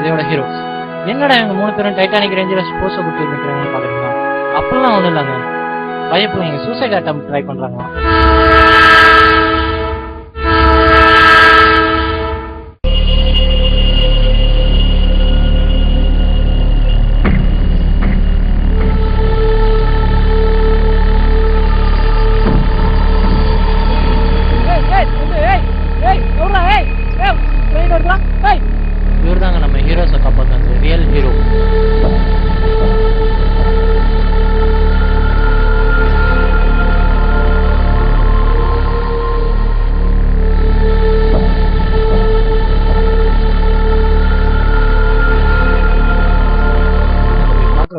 கதையோட ஹீரோஸ். என்னடா இவங்க 3 பேரும் டைட்டானிக் ரேஞ்சில் ஸ்போர்ட்ஸை கொடுத்து நிற்கிறாங்க பாக்குறீங்களா? அப்படிலாம் ஒன்றும் இல்லைங்க. பயப்போ எங்க சூசைட் அட்டம் ட்ரை பண்றாங்களா? இவர் தாங்க நம்ம ஹீரோஸை காப்பாற்ற ரியல் ஹீரோ.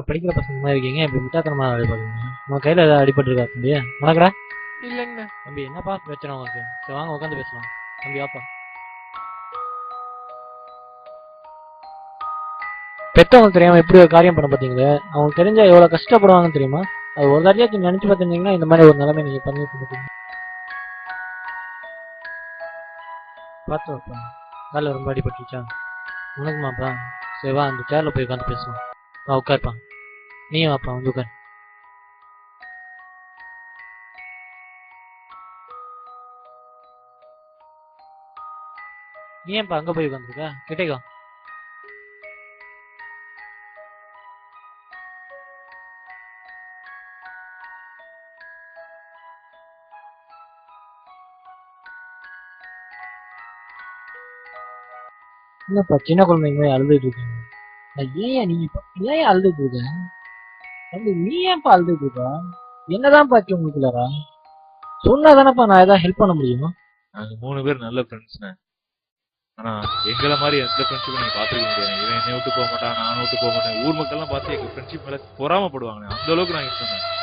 படிக்கிற பசங்க மாதிரி இருக்கீங்க, இப்படி முட்டாத்தனமா அடிபடுறீங்க. உங்க கையில ஏதாவது அடிபட்டு இருக்கா தம்பி? உனக்குடா? இல்லைங்க தம்பி, என்னப்பா பிரச்சனை உங்களுக்கு? சரி வாங்க உட்காந்து பேசலாம். தம்பி வாப்பா. பெத்தவங்களுக்கு தெரியாம எப்படி ஒரு காரியம் பண்ண பார்த்தீங்களே, அவங்களுக்கு தெரிஞ்சா எவ்வளவு கஷ்டப்படுவாங்கன்னு தெரியுமா? அது ஒரு தடவையாச்சும் நினைச்சு பார்த்துருந்தீங்கன்னா இந்த மாதிரி ஒரு நிலைமை நீங்க பண்ணிட்டு இருக்கீங்க. பார்த்து வைப்பா, காலில் ரொம்ப அடிபட்டுச்சா? உனக்குமாப்பா? சரி வா, அந்த சேர்ல போய் உட்காந்து பேசலாம். வா உட்காருப்பா. நீயும் வாப்பா, வந்து உட்காரு. நீ ஏன்ப்பா அங்க போய் உட்காந்துருக்க? கிட்டேக்கோ. என்னப்பா சின்ன குழந்தைங்க மாதிரி அழுதுட்டு இருக்கீங்க? ஏன் அழுதுட்டு இருக்க? தம்பி நீ ஏன்ப்பா அழுதுட்டு இருக்க? என்னதான் பாக்கி உங்களுக்குள்ளாரா? சொன்னாதானப்பா நான் ஏதாவது ஹெல்ப் பண்ண முடியும். நாங்க 3 பேர் நல்ல ஃப்ரெண்ட்ஸ்ண்ணே. ஆனா எங்களை மாதிரி எந்த ஃப்ரெண்ட்ஷிப்பும் நீங்க பாத்துக்க முடியாது. இவன் என்னை விட்டு போக மாட்டான், நான் விட்டு போக மாட்டேன். ஊர் மக்கள் எல்லாம் பார்த்து எங்க ஃப்ரெண்ட்ஷிப் மேல பொறாமப்படுவாங்க. அந்த அளவுக்கு நான் இருக்கேன்.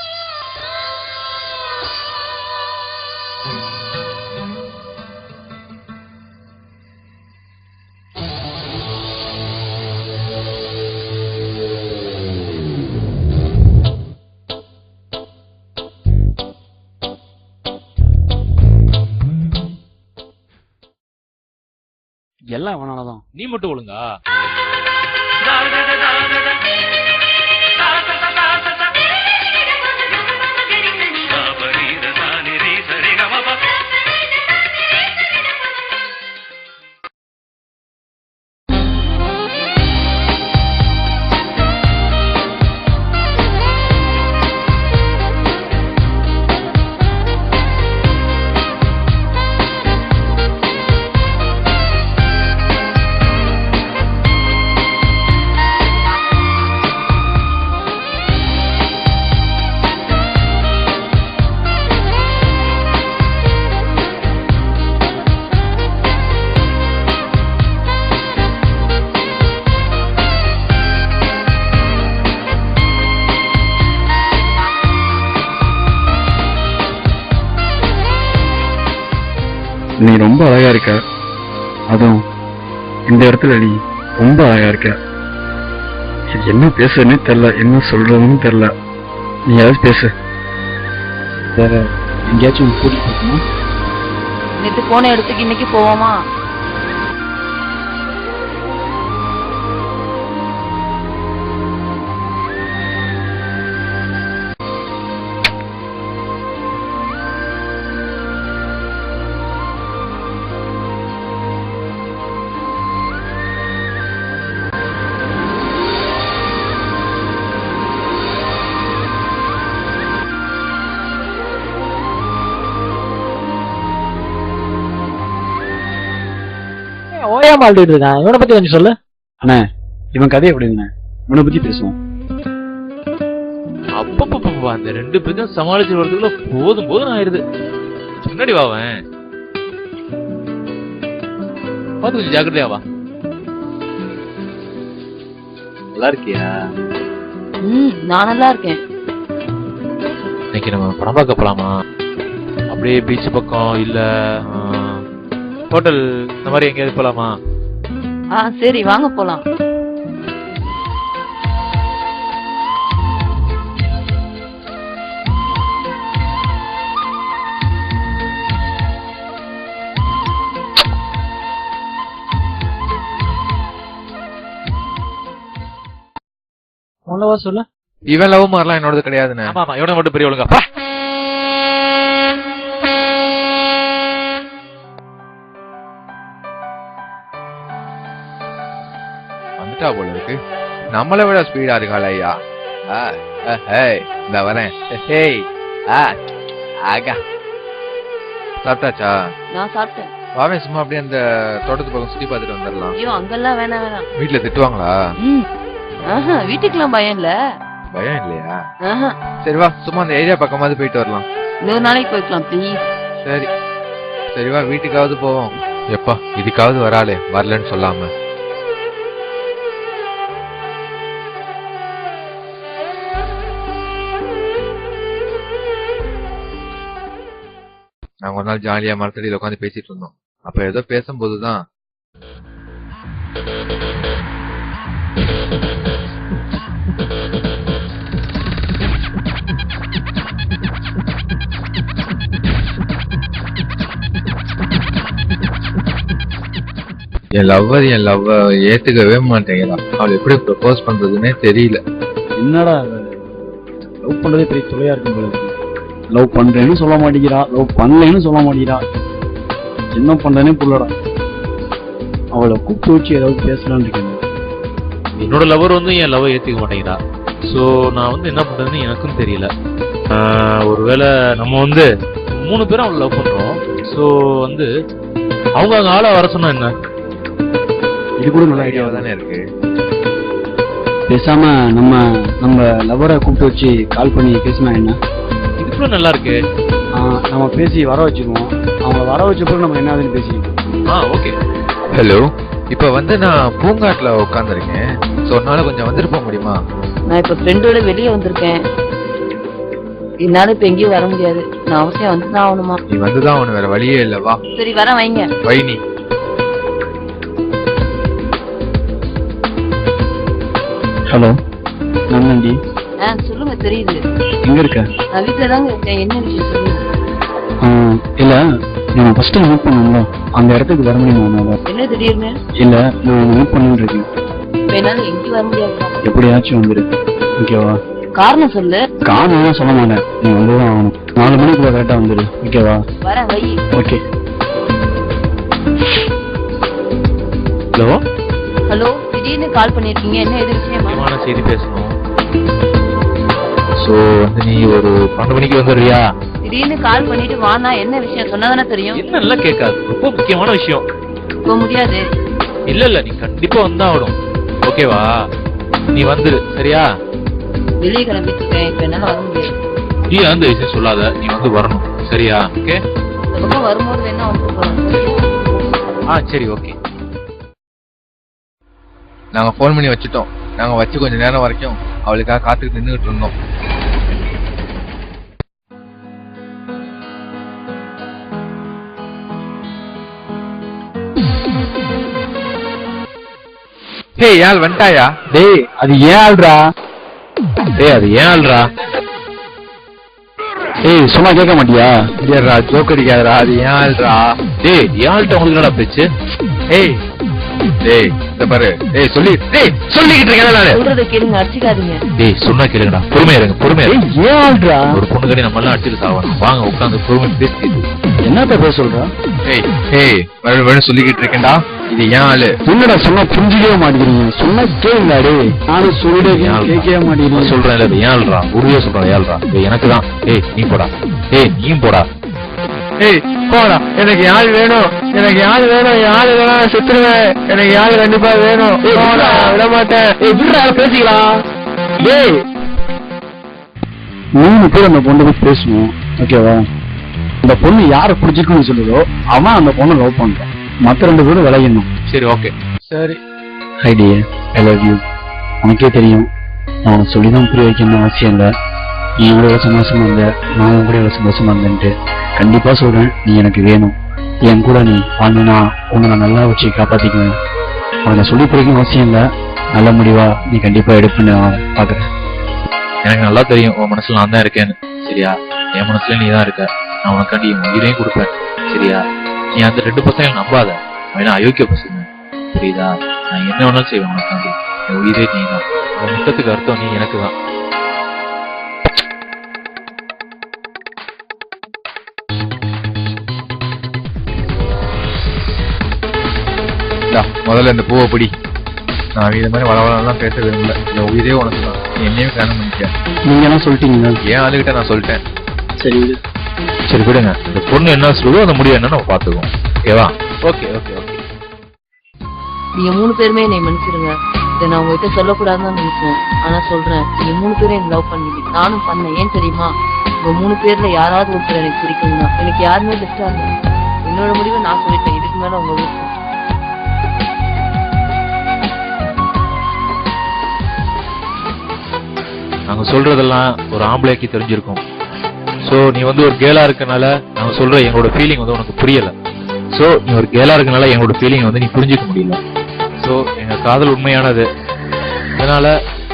எல்லாம் அவனாலதான். நீ மட்டும் ஒழுங்கா? நீ ரொம்ப அழகா இருக்க, அதுவும் இந்த இடத்துல நீ ரொம்ப அழகா இருக்க. என்ன பேசுறதுன்னு தெரியல, என்ன சொல்றதுன்னு தெரியல. நீ ஏதாவது பேசு. வேற எங்கேயாச்சும் கூட்டிட்டு போகணுமா? நேற்று போன இடத்துக்கு இன்னைக்கு போவோமா? ஓயாம அழுதுட்டு இருக்கான். இவனை பத்தி கொஞ்சம் சொல்லு. அண்ணே, இவன் கதை எப்படிங்க? இவனை பத்தி பேசுவோம். அப்பப்பப்பா, அந்த 2 பேரும் சமாளிச்சு வரதுக்குள்ள போதும் போதும் ஆயிருது. முன்னாடி வாவன் பார்த்து கொஞ்சம் ஜாக்கிரதையா வா. நல்லா இருக்கியா? நான் நல்லா இருக்கேன். இன்னைக்கு நம்ம படம் பார்க்க போலாமா? அப்படியே பீச் பக்கம் இல்ல ஹோட்டல் இந்த மாதிரி எங்கேயாவது போலாமா? சரி வாங்க போலாம். உன்னவா சொல்லு. இவன் லவ் மாதிரிலாம் என்னோடது கிடையாதுண்ணே. ஆமா இவனை மட்டும் பெரிய ஒழுங்கா வந்துட்டா போல இருக்கு. நம்மளை விட ஸ்பீடா இருக்காள் ஐயா. இந்த வரேன். சாப்பிட்டாச்சா? நான் சாப்பிட்டேன். வாவே சும்மா அப்படியே அந்த தோட்டத்து பக்கம் சுத்தி பார்த்துட்டு வந்துடலாம். ஐயோ அங்கெல்லாம் வேணாம். வீட்டுல திட்டுவாங்களா? வீட்டுக்குலாம் பயம் இல்ல. பயம் இல்லையா? சரி வா, சும்மா அந்த ஏரியா பக்கமாவது போயிட்டு வரலாம். இன்னொரு நாளைக்கு போய்க்கலாம் ப்ளீஸ். சரி சரி வா, வீட்டுக்காவது போவோம். எப்பா இதுக்காவது வராளே, வரலன்னு சொல்லாம. நாங்க ஒரு நாள் ஜாலியா மரத்தடியில உட்காந்து பேசிட்டு இருந்தோம். அப்ப ஏதோ பேசும்போதுதான் என் லவ் ஏத்துக்கவே மாட்டேங்கிறா. அவள் எப்படி ப்ரப்போஸ் பண்றதுன்னே தெரியல. என்னடா லவ் பண்றதே பெரிய தொலையா இருக்கும் போல இருக்கு. லவ் பண்றேன்னு சொல்ல மாட்டேங்கிறா, லவ் பண்ணலன்னு சொல்ல மாட்டேங்கிறா. என்ன பண்றேனே புரியலடா. அவளை கூப்பிட்டு வச்சு ஏதாவது பேசலான்னு இருக்கேன். என்னோட லவர் வந்து என் லவ் ஏத்துக்க மாட்டேங்கிறா. ஸோ நான் வந்து என்ன பண்றதுன்னு எனக்கும் தெரியல. ஒருவேளை நம்ம வந்து 3 பேரும் அவளை லவ் பண்றோம். ஸோ வந்து அவங்க ஆளை வர சொன்னா என்ன? இது கூட நல்ல ஐடியாவா தானே இருக்கு. பேசாம நம்ம லவரை கூப்பிட்டு வச்சு கால் பண்ணி பேசினா என்ன? இதுக்குள்ள நல்லா இருக்கு. நம்ம பேசி வர வச்சுக்குவோம். அவங்க வர வச்ச பிறகு நம்ம என்ன ஆகுதுன்னு பேசிக்குவோம். ஓகே. ஹலோ, இப்ப வந்து நான் பூங்காட்டுல உட்காந்துருக்கேன். ஸோ என்னால கொஞ்சம் வந்துட்டு போக முடியுமா? நான் இப்ப ஃப்ரெண்டோட வெளியே வந்திருக்கேன். என்னால இப்ப எங்கேயும் வர முடியாது. நான் அவசியம் வந்துதான் ஆகணுமா? நீ வந்துதான் ஒண்ணு, வேற வழியே இல்ல. வா. சரி வர வைங்க. வை நீ. ஹலோ, நான் நந்தி. சொல்லுங்க. தெரியுது. எங்க இருக்க? நான் வீட்டுல தாங்க இருக்கேன். என்ன விஷயம் சொல்லுங்க. இல்ல, நான் ஃபர்ஸ்ட் மீட் பண்ணல, அந்த இடத்துக்கு வர முடியுமா? என்ன திடீர்னு? இல்ல, நான் மீட் பண்ணிட்டு இருக்கேன். இப்ப என்னால எங்கேயும் வர முடியாது. எப்படியாச்சும் வந்துரு, ஓகேவா? காரணம் சொல்லு. காரணம் சொல்ல மாட்டேன், நீ வந்துதான் ஆகணும். 4 மணிக்குள்ள கரெக்டா வந்துரு, ஓகேவா? வரேன், வை. ஓகே. ஹலோ ஹலோ, திடீர்னு கால் பண்ணிருக்கீங்க. என்ன எது விஷயமா? முக்கியமான செய்தி பேசணும். ஸோ வந்து நீ ஒரு 12 மணிக்கு வந்துடுறியா? திடீர்னு கால் பண்ணிட்டு வானா என்ன விஷயம் சொன்னதானே தெரியும். என்ன நல்லா கேட்காது, ரொம்ப முக்கியமான விஷயம். போக முடியாது. இல்ல நீ கண்டிப்பா வந்தாகணும், ஓகேவா? நீ வந்துரு, சரியா? வெளியே கிளம்பிட்டு இருக்கேன். இப்ப என்னால வர முடியாது. நீ அந்த விஷயம் சொல்லாத, நீ வந்து வரணும், சரியா? ஓகே. இந்த பக்கம் வரும்போது வேணா வந்து போறேன். சரி ஓகே. நாங்க போன் பண்ணி வச்சுட்டோம். நாங்க வச்சு கொஞ்ச நேரம் வரைக்கும் அவளுக்காக காத்துக்கிட்டு நின்றுட்டு இருந்தோம். யாழ் வந்துட்டாயா? டேய், அது ஏன் ஆள்றா? அது ஏன் ஆள்றா? ஏய், சும்மா கேட்க மாட்டியா? ஏறா, ஜோக் அடிக்காதரா, அது ஏன் ஆள்றா? ஏன் ஆள்கிட்ட உங்களுக்கு என்னடா பேச்சு? ஏய் இந்த பாரு, சொல்லிக்கிட்டு இருக்கேன் நானு. சொல்றதை கேளுங்க, அடிச்சுக்காதீங்க. சொன்னா கேளுங்கடா, பொறுமையா இருங்க, பொறுமையா இருங்க. ஏன் ஆள்றா? ஒரு பொண்ணு கடி நம்ம எல்லாம் அடிச்சுட்டு சாவணும். வாங்க உட்காந்து பொறுமை பேசிட்டு. என்னத்த பேச சொல்றா? மறுபடியும் சொல்லிக்கிட்டு இருக்கேன்டா, இது ஏன் ஆளு? என்னடா சொன்னா புரிஞ்சுக்கவே மாட்டேங்கிறீங்க. சொன்னா கேளுங்க. நானும் சொல்லிட்டு கேட்கவே மாட்டேங்கிறீங்க. சொல்றேன் இல்ல, ஏழ்றா, உறுதியா சொல்றேன், ஏழ்றா. எனக்கு தான். நீ போடா. நீயும் போடா. போடா, எனக்கு யாழ் வேணும், எனக்கு யாழ் வேணும், யாழ் வேணும், செத்துருவேன். எனக்கு யாழ் கண்டிப்பா வேணும். விட மாட்டேன். பேசிக்கலாம். 3 பேர் அந்த பொண்ணு போய் பேசுவோம், ஓகேவா? அந்த பொண்ணு யாரை பிடிச்சிருக்குன்னு சொல்லுதோ அவன் அந்த பொண்ணு லவ் பண்றான். மத்த 2 பேரும் விளையணும். சரி ஓகே. சரி. High dear, I love you. உனக்கே தெரியும், நான் சொல்லிதான் புரிய வைக்கணும்னு அவசியம் இல்லை. நீ எவ்வளவு சந்தோஷமா இருந்த, நான் கூட எவ்வளவு சந்தோஷமா இருந்தேன்ட்டு கண்டிப்பா சொல்றேன். நீ எனக்கு வேணும். என் கூட நீ வாழ்ந்தா உன்னை நான் நல்லா வச்சு காப்பாத்திக்குவேன். அவனை சொல்லி புரியணும் அவசியம் இல்லை. நல்ல முடிவா நீ கண்டிப்பா எடுப்புன்னு நான் பாக்குறேன். எனக்கு நல்லா தெரியும் உன் மனசுல நான் தான் இருக்கேன்னு, சரியா? என் மனசுல நீ தான் இருக்க. நான் உனக்காண்டி என் உயிரையும் கொடுப்பேன், சரியா? நீ அந்த 2 பசங்களை நம்பாத, அவனா அயோக்கிய பசங்க, புரியுதா? நான் என்ன வேணாலும் செய்வேன் உனக்காண்டி. என் உயிரே நீ தான். உன் முத்தத்துக்கு அர்த்தம் நீ எனக்கு தான். முதல்ல இந்த பூவை பிடி. நான் இது மாதிரி வளவலாம் பேச விரும்பல. என் உயிரே உனக்கு தான். என்னையும் கல்யாணம் பண்ணிக்க. நீங்க என்ன சொல்லிட்டீங்க? ஏன் ஆளுகிட்ட நான் சொல்லிட்டேன். சரி சரி விடுங்க. இந்த பொண்ணு என்ன சொல்லுதோ அந்த முடிவு என்ன நம்ம பாத்துக்குவோம். ஓகேவா? Okay okay okay. நீங்க 3 பேருமே என்னை மன்னிச்சிருங்க. இதை நான் உங்ககிட்ட சொல்லக்கூடாதுன்னு நினைச்சேன். ஆனா சொல்றேன், நீங்க 3 பேரும் என்ன லவ் பண்ணீங்க. நானும் பண்ணேன். ஏன் தெரியுமா? உங்க 3 பேர்ல யாராவது ஒருத்தர் எனக்கு பிடிக்கும்னா எனக்கு யாருமே பெஸ்டா இல்லை. என்னோட முடிவை நான் சொல்லிட்டேன். இதுக்கு மேல உங்க விருப்பம். நாங்க சொல்றதெல்லாம் ஒரு ஆம்பளைக்கு தெரிஞ்சிருக்கும். சோ நீ வந்து ஒரு கேலா இருக்கனால நாங்க சொல்ற எங்களோட ஃபீலிங் வந்து உனக்கு புரியல. சோ நீ ஒரு கேலா இருக்கனால எங்களோட ஃபீலிங் வந்து நீ புரிஞ்சுக்க முடியல. சோ எங்க காதல் உண்மையானது. அதனால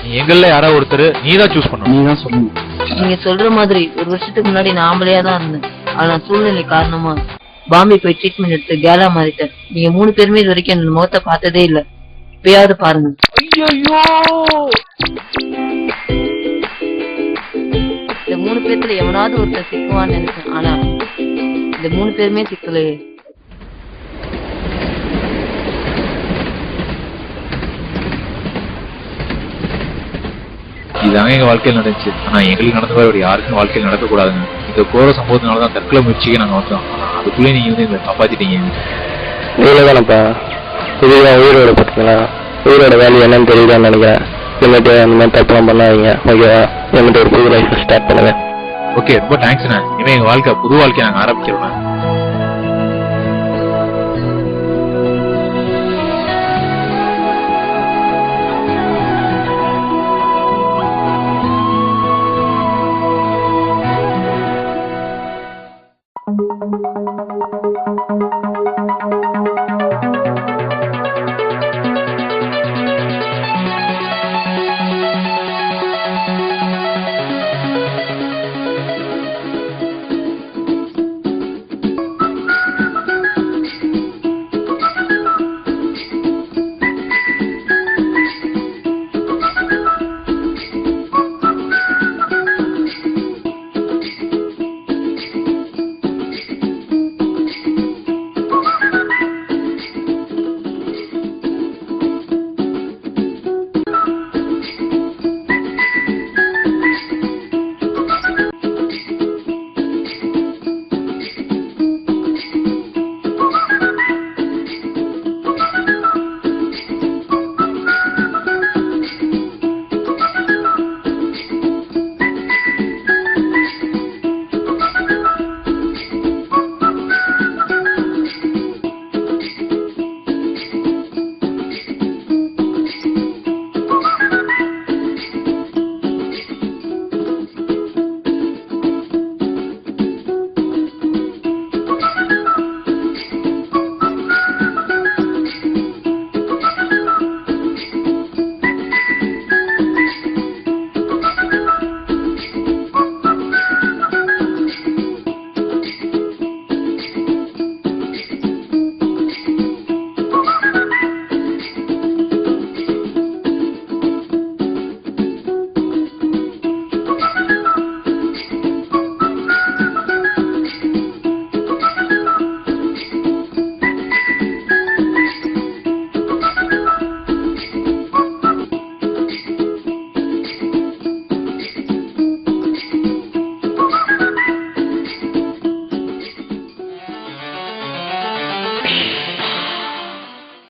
நீ எங்கள்ல யாராவது ஒருத்தர் நீ தான் சூஸ் பண்ணணும். நீ தான் சொல்லணும். நீங்க சொல்ற மாதிரி 1 வருஷத்துக்கு முன்னாடி நான் ஆம்பளையா தான் இருந்தேன். ஆனா சூழ்நிலை காரணமா பாம்பே போய் ட்ரீட்மெண்ட் எடுத்து கேலா மாறிட்டேன். நீங்க 3 பேருமே இது வரைக்கும் என் முகத்தை பார்த்ததே இல்லை. இப்பயாவது பாருங்க. இந்த 3 பேர்த்துல எவனாவது ஒருத்தர் சிக்குவான்னு நினைச்சேன். ஆனா இந்த 3 பேருமே சிக்கலையே. இதுதாங்க எங்க வாழ்க்கையில் நடந்துச்சு. ஆனா எங்களுக்கு நடந்த மாதிரி ஒரு யாருக்கும் வாழ்க்கையில் நடக்கக்கூடாதுங்க. இந்த கோர சம்பவத்தினாலதான் தற்கொலை முயற்சிக்கு நாங்க வந்தோம். அதுக்குள்ளே நீங்க வந்து எங்களை காப்பாத்திட்டீங்க. தானப்பா இதுதான் உயிரோட பார்த்தீங்களா? உயிரோட வேல்யூ என்னன்னு தெரியுதான்னு நினைக்கிறேன். இனிமேட்டு அந்த மாதிரி தப்புலாம் பண்ணாதீங்க. ஓகேவா? இனிமேட்டு ஒரு புது லைஃப் ஸ்டார்ட் பண்ணுங்க. ஓகே, ரொம்ப தேங்க்ஸ்ண்ணே. இனிமே எங்க வாழ்க்கை புது வாழ்க்கையை நாங்க ஆரம்பிக்கிறோம்.